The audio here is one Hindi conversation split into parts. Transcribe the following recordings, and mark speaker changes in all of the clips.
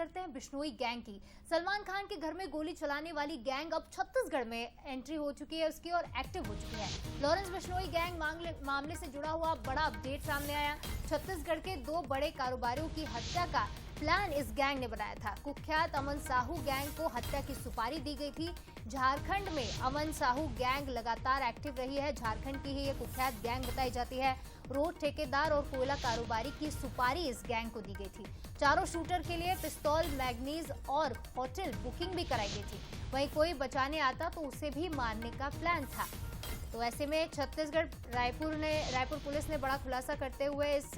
Speaker 1: करते हैं बिश्नोई गैंग की। सलमान खान के घर में गोली चलाने वाली गैंग अब छत्तीसगढ़ में एंट्री हो चुकी है उसकी और एक्टिव हो चुकी है। लॉरेंस बिश्नोई गैंग मामले से जुड़ा हुआ बड़ा अपडेट सामने आया। छत्तीसगढ़ के 2 बड़े कारोबारियों की हत्या का प्लान इस गैंग ने बनाया था। कुख्यात अमन साहू गैंग को हत्या की सुपारी दी गई थी। झारखंड में अमन साहू गैंग लगातार एक्टिव रही है। झारखंड की ही ये कुख्यात गैंग बताई जाती है। रोड ठेकेदार और कोयला कारोबारी की सुपारी इस गैंग को दी गई थी। चारों शूटर के लिए पिस्तौल, मैगनीज और होटल बुकिंग भी कराई गई थी। वहीं कोई बचाने आता तो उसे भी मारने का प्लान था। तो ऐसे में छत्तीसगढ़ रायपुर पुलिस ने बड़ा खुलासा करते हुए इस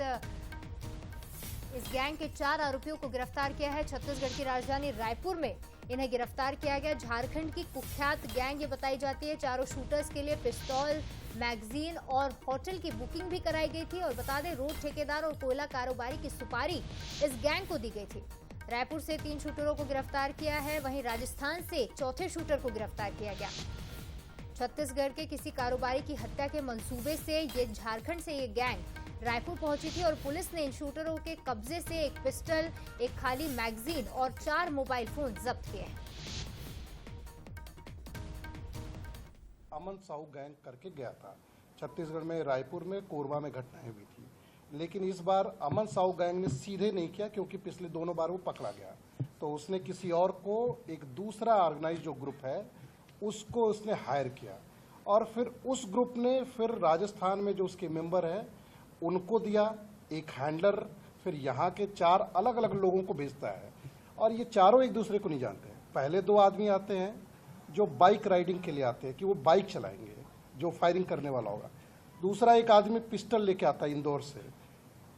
Speaker 1: गैंग के 4 आरोपियों को गिरफ्तार किया है। छत्तीसगढ़ की राजधानी रायपुर में इन्हें गिरफ्तार किया गया। झारखंड की कुख्यात गैंग ये बताई जाती है। चारों शूटर्स के लिए पिस्तौल, मैगजीन और होटल की बुकिंग भी कराई गई थी। और बता दें, रोड ठेकेदार और कोयला कारोबारी की सुपारी इस गैंग को दी गई थी। रायपुर से 3 शूटरों को गिरफ्तार किया है। वहीं राजस्थान से चौथे शूटर को गिरफ्तार किया गया। छत्तीसगढ़ के किसी कारोबारी की हत्या के मंसूबे से ये झारखंड से ये गैंग रायपुर पहुंची थी और पुलिस ने इन शूटरों के कब्जे से एक पिस्टल, एक खाली मैगजीन और 4 मोबाइल फोन जब्त किए हैं।
Speaker 2: अमन साहू गैंग करके गया था। छत्तीसगढ़ में, रायपुर में, कोरबा में घटनाएं हुई थी, लेकिन इस बार अमन साहू गैंग ने सीधे नहीं किया क्योंकि पिछले दोनों बार वो पकड़ा गया। तो उसने किसी और को, एक दूसरा ऑर्गेनाइज जो ग्रुप है उसको उसने हायर किया और फिर उस ग्रुप ने फिर राजस्थान में जो उसके मेंबर है उनको दिया एक हैंडलर, फिर यहाँ के 4 अलग अलग लोगों को भेजता है। और ये चारों एक दूसरे को नहीं जानते हैं। पहले 2 आदमी आते हैं जो बाइक राइडिंग के लिए आते हैं कि वो बाइक चलाएंगे, जो फायरिंग करने वाला होगा। दूसरा एक आदमी पिस्टल लेके आता है इंदौर से।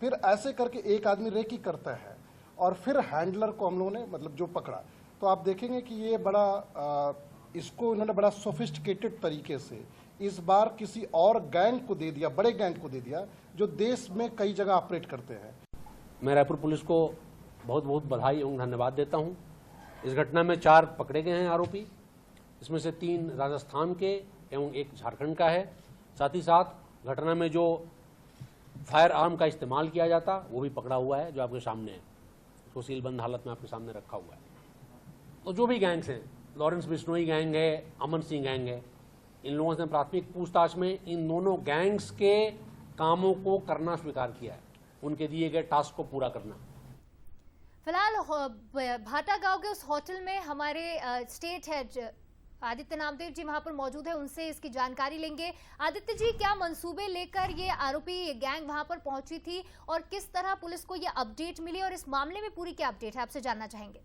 Speaker 2: फिर ऐसे करके एक आदमी रेकी करता है और फिर हैंडलर को हम लोगों ने मतलब जो पकड़ा। तो आप देखेंगे कि ये बड़ा इसको इन्होंने बड़ा सोफिस्टिकेटेड तरीके से इस बार किसी और गैंग को दे दिया, बड़े गैंग को दे दिया जो देश में कई जगह ऑपरेट करते हैं।
Speaker 3: मैं रायपुर पुलिस को बहुत बहुत बधाई एवं धन्यवाद देता हूं। इस घटना में 4 पकड़े गए हैं आरोपी। इसमें से 3 राजस्थान के एवं 1 झारखंड का है। साथ ही साथ घटना में जो फायर आर्म का इस्तेमाल किया जाता वो भी पकड़ा हुआ है, जो आपके सामने है। उसको सीलबंद हालत में आपके सामने रखा हुआ है। तो जो भी गैंग्स हैं, लॉरेंस बिश्नोई गैंग है, अमन सिंह गैंग है, इन लोगों से प्राथमिक पूछताछ में इन दोनों गैंग्स के कामों को करना स्वीकार किया है, उनके दिए गए टास्क को पूरा करना।
Speaker 1: फिलहाल भाटा गांव के उस होटल में हमारे स्टेट हेड आदित्य नामदेव जी वहां पर मौजूद है, उनसे इसकी जानकारी लेंगे। आदित्य जी, क्या मंसूबे लेकर ये आरोपी गैंग वहां पर पहुंची थी और किस तरह पुलिस को ये अपडेट मिली और इस मामले में पूरी क्या अपडेट है, आपसे जानना चाहेंगे।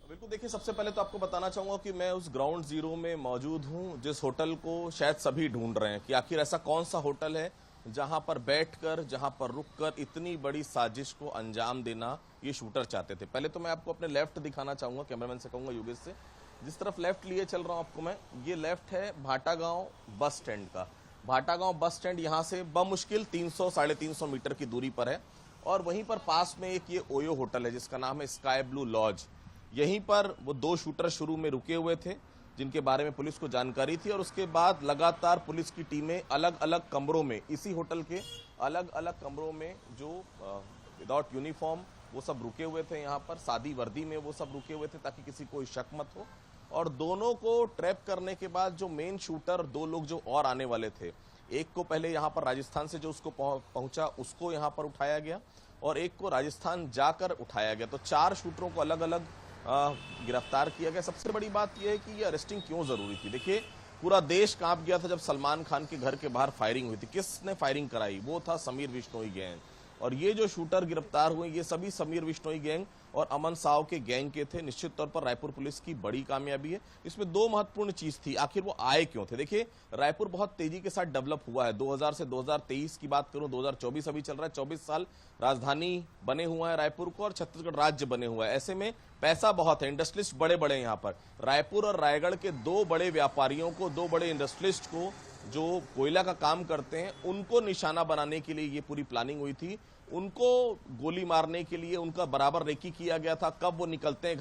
Speaker 4: बिल्कुल, देखिए, सबसे पहले तो आपको बताना चाहूंगा कि मैं उस ग्राउंड जीरो में मौजूद हूं, जिस होटल को शायद सभी ढूंढ रहे हैं कि आखिर ऐसा कौन सा होटल है जहां पर बैठकर, जहां पर रुककर इतनी बड़ी साजिश को अंजाम देना ये शूटर चाहते थे। पहले तो मैं आपको अपने लेफ्ट दिखाना चाहूंगा, कैमरामैन से कहूंगा योगेश से, जिस तरफ लेफ्ट लिए चल रहा हूं आपको मैं, ये लेफ्ट है भाटा गांव बस स्टैंड का। भाटा गांव बस स्टैंड यहां से बमुश्किल 300-350 मीटर की दूरी पर है और वहीं पर पास में एक ये ओयो होटल है जिसका नाम है स्काई ब्लू लॉज। यहीं पर वो 2 शूटर शुरू में रुके हुए थे जिनके बारे में पुलिस को जानकारी थी और उसके बाद लगातार पुलिस की टीमें अलग अलग कमरों में, इसी होटल के अलग अलग कमरों में जो विदाउट यूनिफॉर्म वो सब रुके हुए थे, यहाँ पर सादी वर्दी में वो सब रुके हुए थे ताकि किसी को शक मत हो। और दोनों को ट्रैप करने के बाद जो मेन शूटर 2 लोग जो और आने वाले थे, एक को पहले यहाँ पर राजस्थान से जो उसको पहुंचा उसको यहाँ पर उठाया गया और एक को राजस्थान जाकर उठाया गया। तो 4 शूटरों को अलग अलग गिरफ्तार किया गया। सबसे बड़ी बात यह है कि ये अरेस्टिंग क्यों जरूरी थी। देखिए, पूरा देश कांप गया था जब सलमान खान के घर के बाहर फायरिंग हुई थी। किसने फायरिंग कराई? वो था समीर बिश्नोई गैंग। और ये जो शूटर गिरफ्तार हुए ये सभी समीर बिश्नोई गैंग और अमन साहू के गैंग के थे। निश्चित तौर पर रायपुर पुलिस की बड़ी कामयाबी है। इसमें 2 महत्वपूर्ण चीज थी, आखिर वो आए क्यों थे। देखिए, रायपुर बहुत तेजी के साथ डेवलप हुआ है। 2000 से 2023 की बात करूं, 2024 अभी चल रहा है, 24 साल राजधानी बने हुआ है रायपुर को और छत्तीसगढ़ राज्य बने हुआ है। ऐसे में पैसा बहुत है, इंडस्ट्रियलिस्ट बड़े बड़े यहाँ पर। रायपुर और रायगढ़ के 2 बड़े व्यापारियों को, 2 बड़े इंडस्ट्रियलिस्ट को जो कोयला का काम करते हैं, उनको निशाना बनाने के लिए ये पूरी प्लानिंग हुई थी। उनको गोली मारने के लिए उनका बराबर रेकी किया गया था। कब वो निकलते हैं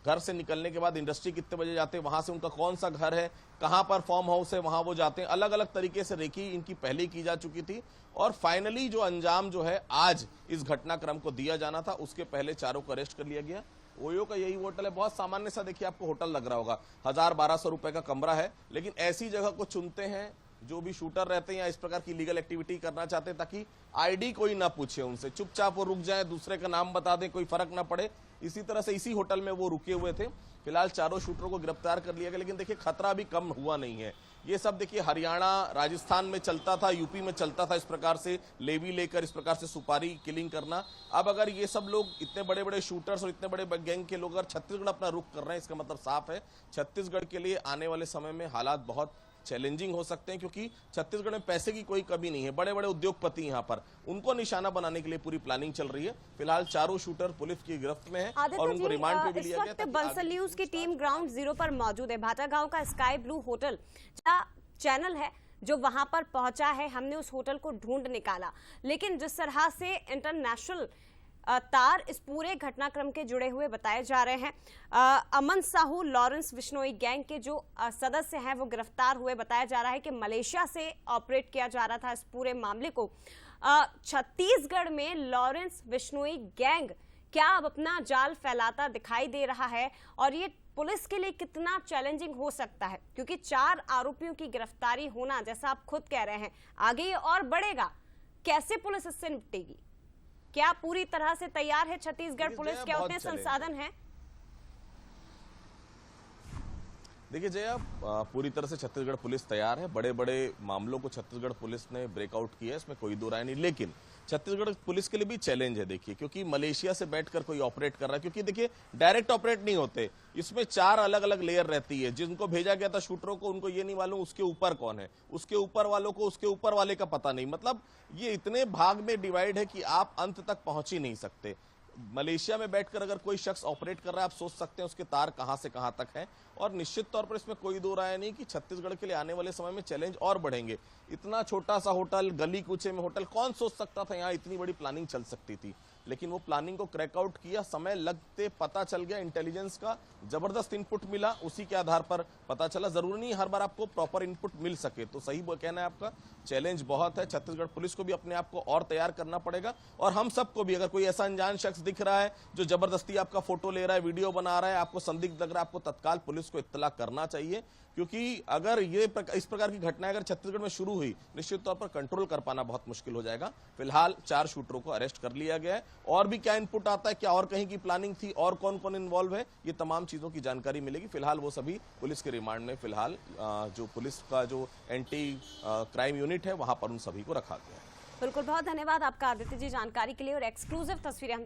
Speaker 4: घर से निकलने के बाद इंडस्ट्री कितने बजे जाते हैं, वहां से उनका कौन सा घर है, कहां पर फार्म हाउस है, वहां वो जाते हैं। अलग अलग तरीके से रेकी इनकी पहले की जा चुकी थी और फाइनली जो अंजाम जो है आज इस घटनाक्रम को दिया जाना था, उसके पहले चारों को अरेस्ट कर लिया गया। ओयो का यही होटल है, बहुत सामान्य सा देखिए आपको होटल लग रहा होगा, 1000-1200 रुपए का कमरा है, लेकिन ऐसी जगह को चुनते हैं जो भी शूटर रहते हैं या इस प्रकार की लीगल एक्टिविटी करना चाहते हैं ताकि आईडी कोई ना पूछे उनसे, चुपचाप वो रुक जाए, दूसरे का नाम बता दें, कोई फर्क ना पड़े। इसी तरह से इसी होटल में वो रुके हुए थे। फिलहाल चारों शूटरों को गिरफ्तार कर लिया गया, लेकिन देखिए खतरा भी कम हुआ नहीं है। ये सब देखिए हरियाणा, राजस्थान में चलता था, यूपी में चलता था, इस प्रकार से लेवी लेकर इस प्रकार से सुपारी किलिंग करना। अब अगर ये सब लोग इतने बड़े बड़े शूटर्स और इतने बड़े गैंग के लोग अगर छत्तीसगढ़ अपना रुख कर रहे हैं, इसका मतलब साफ है छत्तीसगढ़ के लिए आने वाले समय में हालात बहुत चैलेंजिंग हो सकते हैं, क्योंकि छत्तीसगढ़ में पैसे की कोई कमी नहीं है। बड़े बड़े उद्योगपति यहाँ पर, उनको निशाना बनाने के लिए पूरी प्लानिंग चल रही है। फिलहाल चारों शूटर पुलिस की गिरफ्त में हैं और उनको रिमांड पे भी लिया गया।
Speaker 5: इस वक्त बंसल न्यूज की टीम ग्राउंड जीरो पर मौजूद है। भाटागांव का स्काई ब्लू होटल चैनल है जो वहां पर पहुंचा है। हमने उस होटल को ढूंढ निकाला, लेकिन जिस तरह से इंटरनेशनल तार इस पूरे घटनाक्रम के जुड़े हुए बताए जा रहे हैं। अमन साहू, लॉरेंस बिश्नोई गैंग के जो सदस्य हैं वो गिरफ्तार हुए। बताया जा रहा है कि मलेशिया से ऑपरेट किया जा रहा था इस पूरे मामले को। छत्तीसगढ़ में लॉरेंस बिश्नोई गैंग क्या अब अपना जाल फैलाता दिखाई दे रहा है, और ये पुलिस के लिए कितना चैलेंजिंग हो सकता है, क्योंकि 4 आरोपियों की गिरफ्तारी होना, जैसा आप खुद कह रहे हैं, आगे ये और बढ़ेगा। कैसे पुलिस इससे निपटेगी? क्या पूरी तरह से तैयार है छत्तीसगढ़ पुलिस? क्या उतने संसाधन हैं?
Speaker 4: देखिए जया, पूरी तरह से छत्तीसगढ़ पुलिस तैयार है। बड़े बड़े मामलों को छत्तीसगढ़ पुलिस ने ब्रेकआउट किया है, इसमें कोई दो राय नहीं। लेकिन छत्तीसगढ़ पुलिस के लिए भी चैलेंज है देखिए, क्योंकि मलेशिया से बैठकर कोई ऑपरेट कर रहा है, क्योंकि देखिए डायरेक्ट ऑपरेट नहीं होते, इसमें 4 अलग अलग लेयर रहती है। जिनको भेजा गया था शूटरों को, उनको ये नहीं मालूम उसके ऊपर कौन है, उसके ऊपर वालों को उसके ऊपर वाले का पता नहीं। मतलब ये इतने भाग में डिवाइड है कि आप अंत तक पहुंच ही नहीं सकते। मलेशिया में बैठकर अगर कोई शख्स ऑपरेट कर रहा है, आप सोच सकते हैं उसके तार कहां से कहां तक है। और निश्चित तौर पर इसमें कोई दो राय नहीं कि छत्तीसगढ़ के लिए आने वाले समय में चैलेंज और बढ़ेंगे। इतना छोटा सा होटल, गली कूचे में होटल, कौन सोच सकता था यहाँ इतनी बड़ी प्लानिंग चल सकती थी। लेकिन वो प्लानिंग को क्रैक आउट किया, समय लगते पता चल गया, इंटेलिजेंस का जबरदस्त इनपुट मिला, उसी के आधार पर पता चला। जरूरी नहीं हर बार आपको प्रॉपर इनपुट मिल सके, तो सही कहना है आपका, चैलेंज बहुत है। छत्तीसगढ़ पुलिस को भी अपने आप को और तैयार करना पड़ेगा, और हम सबको भी, अगर कोई ऐसा अनजान शख्स दिख रहा है जो जबरदस्ती आपका फोटो ले रहा है, वीडियो बना रहा है, आपको संदिग्ध लग रहा है, आपको तत्काल पुलिस को इत्तला करना चाहिए। क्योंकि अगर इस प्रकार की घटनाएं अगर छत्तीसगढ़ में शुरू हुई, निश्चित तौर पर कंट्रोल कर पाना बहुत मुश्किल हो जाएगा। फिलहाल 4 शूटरों को अरेस्ट कर लिया गया है, और भी क्या इनपुट आता है, क्या और कहीं की प्लानिंग थी, और कौन कौन इन्वॉल्व है, ये तमाम चीजों की जानकारी मिलेगी। फिलहाल वो सभी पुलिस के रिमांड में, फिलहाल जो पुलिस का जो एंटी क्राइम यूनिट है वहां पर उन सभी को रखा गया है।
Speaker 5: बिल्कुल, बहुत धन्यवाद आपका आदित्य जी जानकारी के लिए, और एक्सक्लूसिव तस्वीरें हम